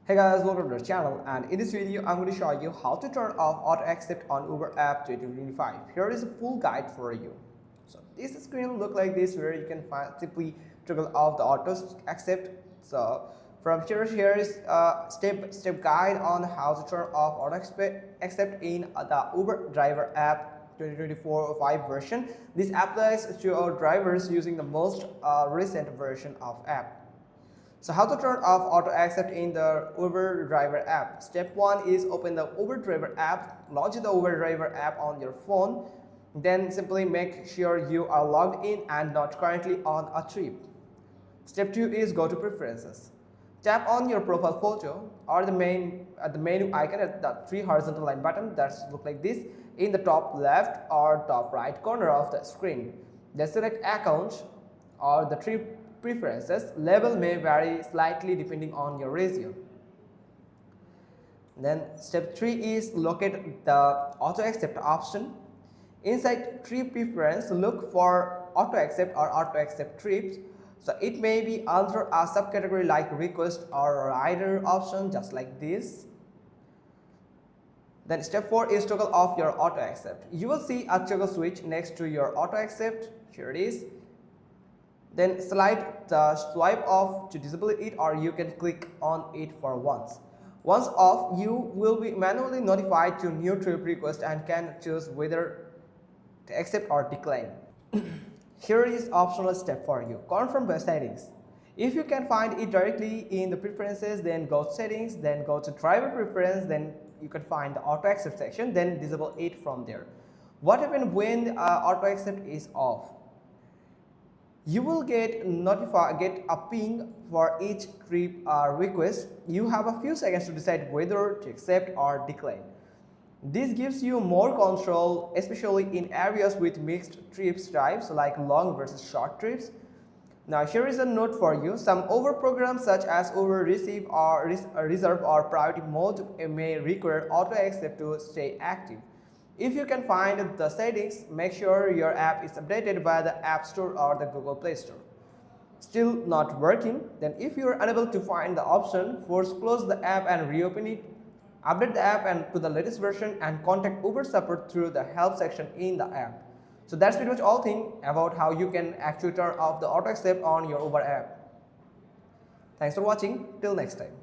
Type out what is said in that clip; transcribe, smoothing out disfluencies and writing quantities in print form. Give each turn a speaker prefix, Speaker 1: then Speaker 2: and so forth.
Speaker 1: Hey guys, welcome to the channel, and in this video I'm going to show you how to turn off auto accept on Uber app 2025. Here is a full guide for you. So this screen look like this, where you can simply toggle off the auto accept. So from here is a step guide on how to turn off auto accept in the Uber driver app 2024 5 version. This applies to our drivers using the most recent version of app. So how to turn off auto accept in the Uber driver app? Step 1 is open the Uber driver app, launch the Uber driver app on your phone, then simply make sure you are logged in and not currently on a trip. Step 2 is go to preferences. Tap on your profile photo or the menu icon at the three horizontal line button that look like this in the top left or top right corner of the screen. Then select account or the trip preferences. Level may vary slightly depending on your region. Then step 3 is locate the auto accept option. Inside trip preference, look for auto accept or auto accept trips. So it may be under a subcategory like request or rider option, just like this. Then step 4 is toggle off your auto accept. You will see a toggle switch next to your auto accept. Here it is. Then slide the swipe off to disable it, or you can click on it for once. Once off, you will be manually notified to new trip request and can choose whether to accept or decline. Here is optional step for you. Confirm the settings. If you can find it directly in the preferences, then go to settings, then go to driver preference, then you can find the auto accept section, then disable it from there. What happens when auto accept is off? You will get a ping for each trip request. You have a few seconds to decide whether to accept or decline. This gives you more control, especially in areas with mixed trips types like long versus short trips. Now here is a note for you. Some Uber programs such as Uber Receive or Reserve or Priority Mode may require auto accept to stay active. If you can find the settings, make sure your app is updated by the App Store or the Google Play Store. Still not working? Then if you are unable to find the option, first close the app and reopen it. Update the app and to the latest version and contact Uber support through the help section in the app. So that's pretty much all thing about how you can actually turn off the auto accept on your Uber app. Thanks for watching. Till next time.